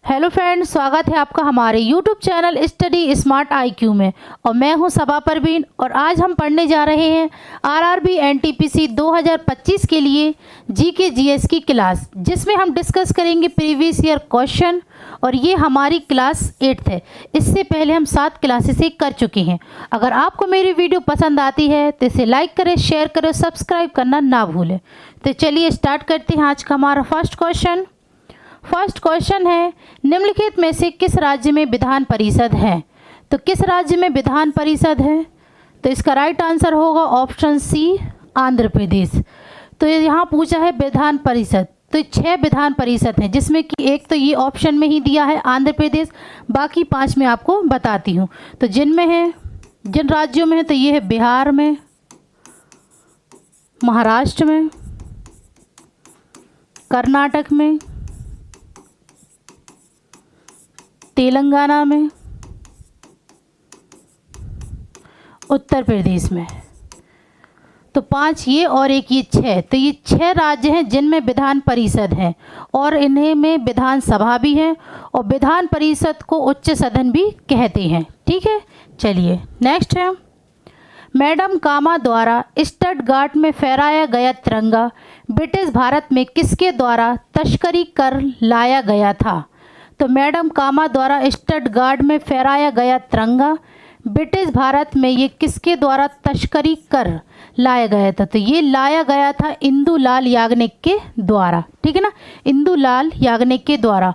Hello friends, स्वागत है आपका हमारे YouTube channel study smart IQ में। और मैं हूं सबा परवीन और आज हम पढ़ने जा रहे हैं RRB NTPC 2025 के लिए GK GS की क्लास, जिसमें हम डिस्कस करेंगे प्रीवियस ईयर क्वेश्चन। और ये हमारी क्लास 8th है। इससे पहले हम 7 क्लासेस कर चुके हैं। अगर आपको मेरी वीडियो पसंद आती है तो इसे लाइक करें, शेयर करें, सब्सक्राइब करना ना भूलें। तो चलिए स्टार्ट करते हैं आज का हमारा फर्स्ट क्वेश्चन है, निम्नलिखित में से किस राज्य में विधान परिषद है? तो किस राज्य में विधान परिषद है? तो इसका राइट आंसर होगा ऑप्शन सी, आंध्र प्रदेश। तो यहाँ पूछा है विधान परिषद, तो 6 विधान परिषद हैं, जिसमें कि एक तो ये ऑप्शन में ही दिया है आंध्र प्रदेश, बाकी 5 में आपको बताती हूँ। तो जिन राज्यों में है तो ये है बिहार में, महाराष्ट्र में, कर्नाटक में, तेलंगाना में, उत्तर प्रदेश में। तो 5 ये और एक ये 6, तो ये 6 राज्य हैं जिनमें विधान परिषद है और इन्हें में विधानसभा भी है और विधान परिषद को उच्च सदन भी कहते हैं। ठीक है, चलिए नेक्स्ट है, मैडम कामा द्वारा स्टटगार्ट में फहराया गया तिरंगा ब्रिटिश भारत में किसके द्वारा तस्करी कर लाया गया था? तो मैडम कामा द्वारा स्टटगार्ट में फहराया गया तिरंगा ब्रिटिश भारत में ये किसके द्वारा तस्करी कर लाया गया था? तो ये लाया गया था इंदुलाल याग्निक के द्वारा। ठीक है ना, इंदुलाल याग्निक के द्वारा।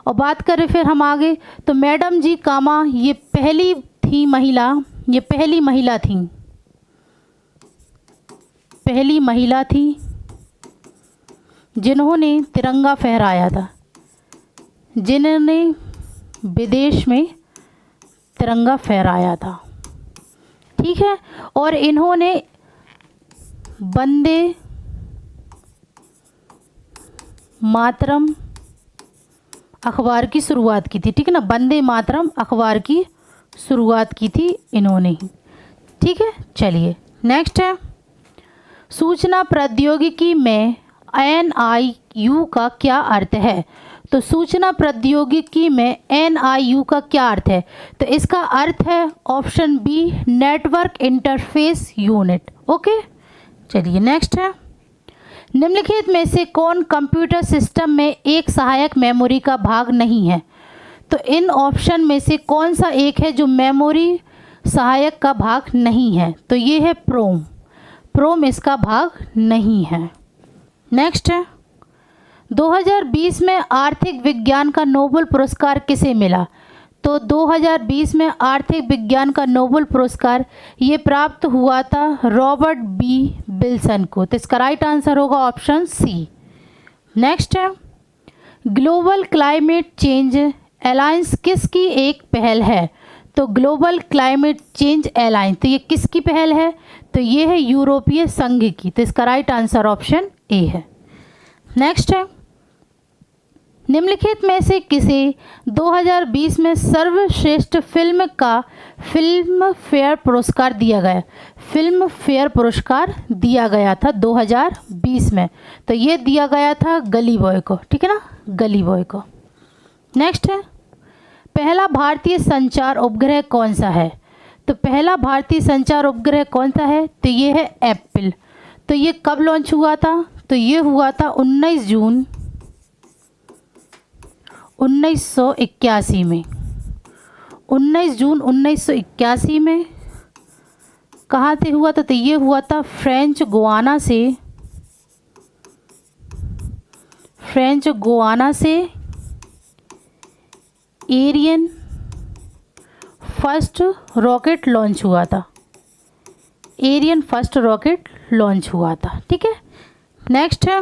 और बात करें फिर हम आगे, तो मैडम जी कामा ये पहली महिला थी जिन्होंने तिरंगा फहराया था, जिन्होंने विदेश में तिरंगा फहराया था। ठीक है, और इन्होंने वंदे मातरम अखबार की शुरुआत की थी। ठीक है ना, वंदे मातरम अखबार की शुरुआत की थी इन्होंने ही। ठीक है, चलिए नेक्स्ट है, सूचना प्रौद्योगिकी में NIU का क्या अर्थ है? तो सूचना प्रौद्योगिकी में NIU का क्या अर्थ है? तो इसका अर्थ है option B, network interface unit. Okay, चलिए नेक्स्ट है, निम्नलिखित में से कौन कंप्यूटर सिस्टम में एक सहायक मेमोरी का भाग नहीं है? तो इन ऑप्शन में से कौन सा एक है जो मेमोरी सहायक का भाग नहीं है? तो ये है प्रोम इसका भाग नहीं है। नेक्स्ट है, 2020 में आर्थिक विज्ञान का नोबेल पुरस्कार किसे मिला? तो 2020 में आर्थिक विज्ञान का नोबेल पुरस्कार ये प्राप्त हुआ था रॉबर्ट बी विल्सन को। तो इसका राइट आंसर होगा ऑप्शन सी। नेक्स्ट है, ग्लोबल क्लाइमेट चेंज अलायंस किसकी एक पहल है? तो ग्लोबल क्लाइमेट चेंज अलायंस, तो ये किसकी पहल है? तो ये है यूरोपीय संघ की। तो इसका राइट आंसर ऑप्शन ए है। नेक्स्ट है, निम्नलिखित में से किसे 2020 में सर्वश्रेष्ठ फिल्म का फिल्म फेयर पुरस्कार दिया गया? फिल्म फेयर पुरस्कार दिया गया था 2020 में, तो ये दिया गया था गली बॉय को। ठीक है ना, गली बॉय को। नेक्स्ट है, पहला भारतीय संचार उपग्रह कौन सा है? तो पहला भारतीय संचार उपग्रह कौन सा है? तो ये है एप्पल। तो ये कब लॉन्च हुआ था? तो ये हुआ था 19 जून 1981 में। 19 जून 1981 में कहाँ से हुआ था? तो ये हुआ था फ्रेंच गुआना से एरियन फर्स्ट रॉकेट लॉन्च हुआ था। ठीक है, नेक्स्ट है,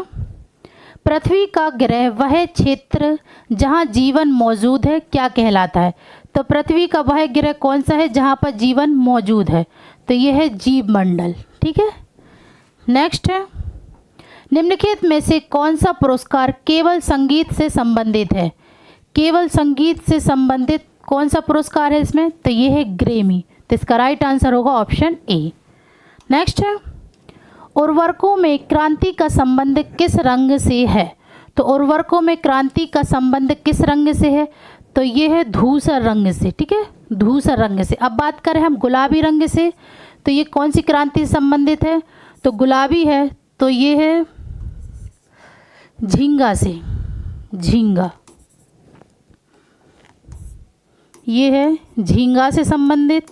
पृथ्वी का ग्रह वह क्षेत्र जहाँ जीवन मौजूद है क्या कहलाता है? तो पृथ्वी का वह ग्रह कौन सा है जहाँ पर जीवन मौजूद है? तो यह है जीव मंडल। ठीक है, नेक्स्ट है, निम्नलिखित में से कौन सा पुरस्कार केवल संगीत से संबंधित है? केवल संगीत से संबंधित कौन सा पुरस्कार है इसमें? तो ये है ग्रेमी। तो इसका राइट आंसर होगा ऑप्शन ए। नेक्स्ट है, उर्वरकों में क्रांति का संबंध किस रंग से है? तो उर्वरकों में क्रांति का संबंध किस रंग से है? तो ये है धूसर रंग से। ठीक है, धूसर रंग से। अब बात करें हम गुलाबी रंग से, तो ये कौन सी क्रांति से संबंधित है? तो गुलाबी है, तो ये है झींगा से, झींगा, ये है झींगा से संबंधित।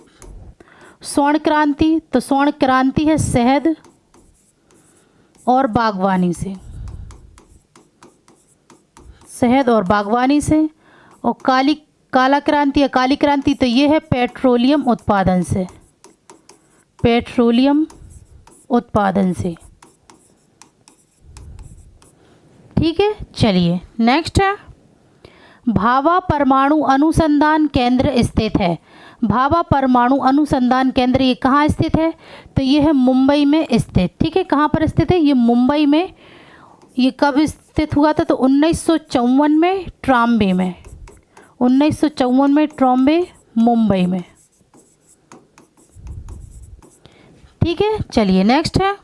स्वर्ण क्रांति, तो स्वर्ण क्रांति है शहद और बागवानी से, शहद और बागवानी से। और काला क्रांति या काली क्रांति, तो ये है पेट्रोलियम उत्पादन से, पेट्रोलियम उत्पादन से। ठीक है, चलिए नेक्स्ट है, भाभा परमाणु अनुसंधान केंद्र स्थित है। भाभा परमाणु अनुसंधान केंद्र ये कहाँ स्थित है? तो ये है मुंबई में स्थित। ठीक है, कहाँ पर स्थित है? ये मुंबई में। ये कब स्थित हुआ था? तो 1954 में ट्रॉम्बे में, 1954 में ट्रॉम्बे, मुंबई में। ठीक है, चलिए नेक्स्ट है,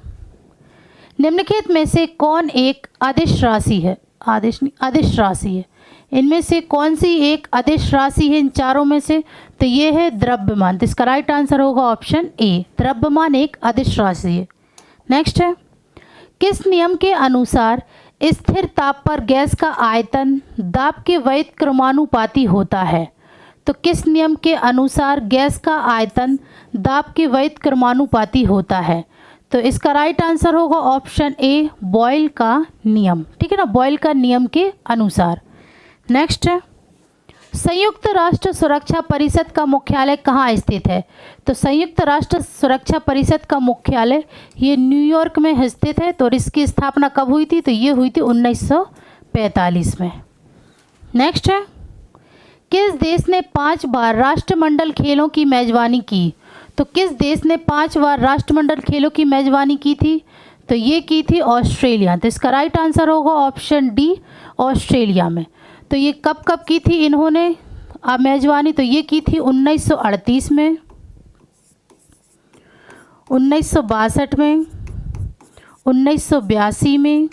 निम्नलिखित में से कौन एक अदिश राशि है? आदेश नहीं, अदिश राशि है। इनमें से कौन सी एक अदिश राशि है इन चारों में से? तो ये है द्रव्यमान। तो इसका राइट आंसर होगा ऑप्शन ए, द्रव्यमान एक अदिश राशि है। नेक्स्ट है, किस नियम के अनुसार स्थिर ताप पर गैस का आयतन दाब के वैध क्रमानुपाती होता है? तो किस नियम के अनुसार गैस का आयतन दाब के वैध क्रमानुपाती होता है? तो इसका राइट आंसर होगा ऑप्शन ए, बॉयल का नियम। ठीक है ना, बॉयल का नियम के अनुसार। नेक्स्ट है, संयुक्त राष्ट्र सुरक्षा परिषद का मुख्यालय कहाँ स्थित है? तो संयुक्त राष्ट्र सुरक्षा परिषद का मुख्यालय ये न्यूयॉर्क में स्थित है। तो इसकी स्थापना कब हुई थी? तो ये हुई थी 1945 में। नेक्स्ट है, किस देश ने 5 बार राष्ट्रमंडल खेलों की मेजबानी की? तो किस देश ने 5 बार राष्ट्रमंडल खेलों की मेजबानी की थी? तो ये की थी ऑस्ट्रेलिया। तो इसका राइट आंसर होगा ऑप्शन डी, ऑस्ट्रेलिया में। तो ये कब कब की थी इन्होंने मेजबानी? तो ये की थी 1938 में, 1962 में, 1982 में,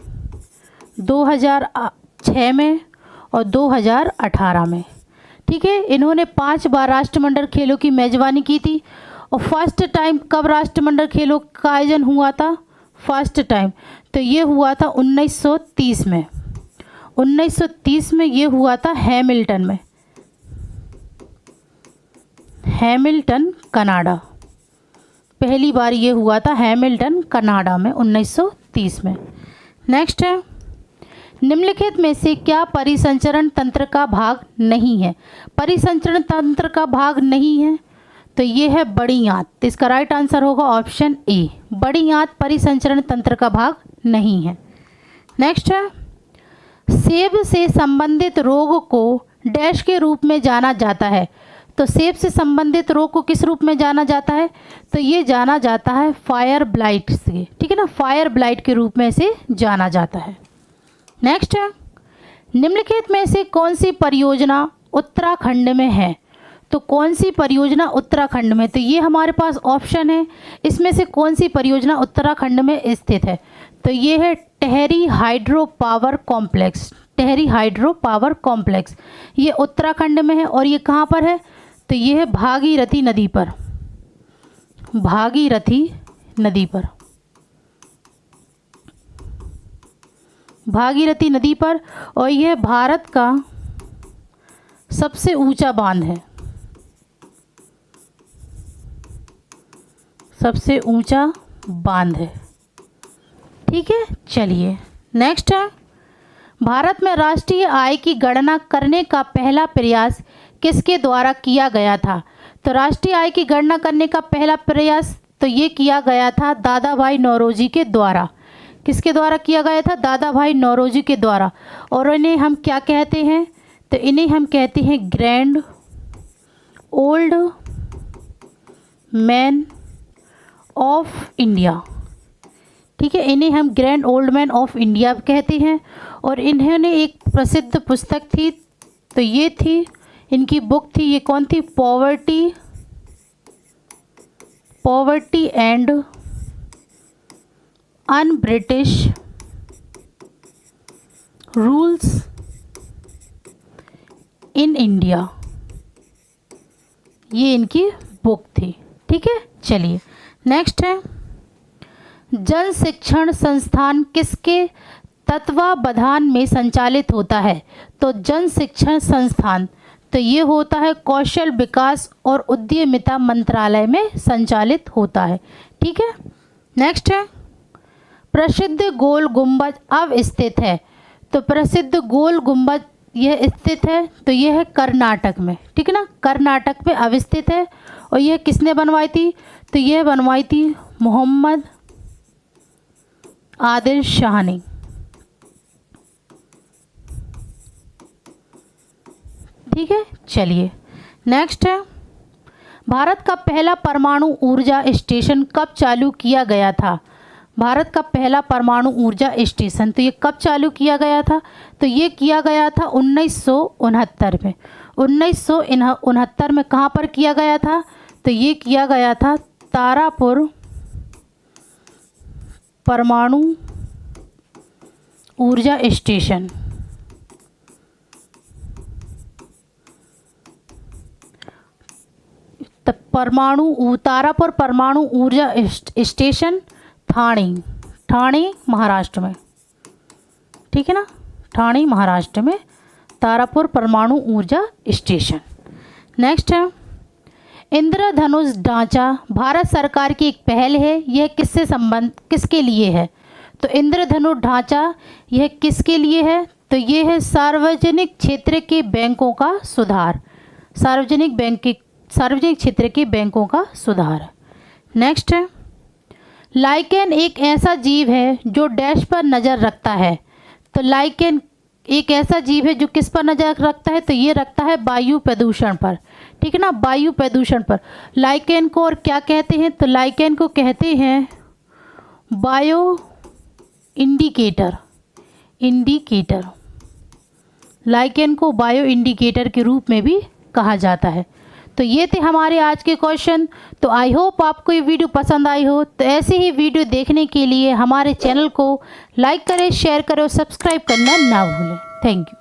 2006 में और 2018 में। ठीक है, इन्होंने 5 बार राष्ट्रमंडल खेलों की मेजबानी की थी। और फर्स्ट टाइम कब राष्ट्रमंडल खेलों का आयोजन हुआ था? फर्स्ट टाइम तो ये हुआ था 1930 में, 1930 में ये हुआ था हैमिल्टन में, हैमिल्टन कनाडा। पहली बार ये हुआ था हैमिल्टन कनाडा में 1930 में। नेक्स्ट है, निम्नलिखित में से क्या परिसंचरण तंत्र का भाग नहीं है? परिसंचरण तंत्र का भाग नहीं है तो ये है बड़ी आंत। तो इसका राइट आंसर होगा ऑप्शन ए, बड़ी आंत परिसंचरण तंत्र का भाग नहीं है। नेक्स्ट है, सेब से संबंधित रोग को डैश के रूप में जाना जाता है? तो सेब से संबंधित रोग को किस रूप में जाना जाता है? तो ये जाना जाता है फायर ब्लाइट से। ठीक है ना, फायर ब्लाइट के रूप में इसे जाना जाता है। नेक्स्ट है, निम्नलिखित में से कौन सी परियोजना उत्तराखंड में है? तो कौन सी परियोजना उत्तराखंड में? तो ये हमारे पास ऑप्शन है, इसमें से कौन सी परियोजना उत्तराखंड में स्थित है? तो ये है Tehri hydro power complex. Tehri hydro power complex ये उत्तराखंड में है। और ये कहाँ पर है? तो ये है भागीरथी नदी पर, भागीरथी नदी पर, भागीरथी नदी पर। और यह भारत का सबसे ऊंचा बांध है, सबसे ऊंचा बांध है। ठीक है, चलिए नेक्स्ट है, भारत में राष्ट्रीय आय की गणना करने का पहला प्रयास किसके द्वारा किया गया था? तो राष्ट्रीय आय की गणना करने का पहला प्रयास तो ये किया गया था दादा भाई नौरोजी के द्वारा। किसके द्वारा किया गया था? दादा भाई नौरोजी के द्वारा। और इन्हें हम क्या कहते हैं? तो इन्हें हम कहते हैं grand old man of India. ठीक है, इन्हें हम grand old man of India कहते हैं। और इन्होंने एक प्रसिद्ध पुस्तक थी, तो ये थी इनकी बुक थी, ये कौन थी? Poverty and un British rules in India, ये इनकी बुक थी। ठीक है, चलिए नेक्स्ट है, जन शिक्षण संस्थान किसके तत्वावधान में संचालित होता है? तो जन शिक्षण संस्थान तो ये होता है कौशल विकास और उद्यमिता मंत्रालय में संचालित होता है। ठीक है, नेक्स्ट है, प्रसिद्ध गोल गुंबद अब स्थित है? तो प्रसिद्ध गोल गुंबद यह स्थित है तो यह है कर्नाटक में। ठीक है ना, कर्नाटक में अवस्थित है। और यह किसने बनवाई थी? तो यह बनवाई थी मोहम्मद आदिल शाह ने। ठीक है, चलिए नेक्स्ट है, भारत का पहला परमाणु ऊर्जा स्टेशन कब चालू किया गया था? भारत का पहला परमाणु ऊर्जा स्टेशन तो ये कब चालू किया गया था? तो ये किया गया था 1969 में। 1969 में कहाँ पर किया गया था? तो ये किया गया था तारापुर परमाणु ऊर्जा स्टेशन। तारापुर परमाणु ऊर्जा स्टेशन ठाणे महाराष्ट्र में। ठीक है ना, ठाणे महाराष्ट्र में तारापुर परमाणु ऊर्जा स्टेशन। नेक्स्ट है, इंद्रधनुष ढांचा भारत सरकार की एक पहल है, यह किसके लिए है? तो इंद्रधनुष ढांचा यह किसके लिए है? तो यह है सार्वजनिक क्षेत्र के बैंकों का सुधार, सार्वजनिक क्षेत्र के बैंकों का सुधार। नेक्स्ट है, लाइकेन एक ऐसा जीव है जो डैश पर नज़र रखता है? तो लाइकेन एक ऐसा जीव है जो किस पर नज़र रखता है? तो ये रखता है वायु प्रदूषण पर। ठीक है ना, वायु प्रदूषण पर। लाइकेन को और क्या कहते हैं? तो लाइकेन को कहते हैं बायो इंडिकेटर। लाइकेन को बायो इंडिकेटर के रूप में भी कहा जाता है। तो ये थे हमारे आज के क्वेश्चन। तो आई होप आपको ये वीडियो पसंद आई हो। तो ऐसे ही वीडियो देखने के लिए हमारे चैनल को लाइक करें, शेयर करें और सब्सक्राइब करना ना भूलें। Thank you.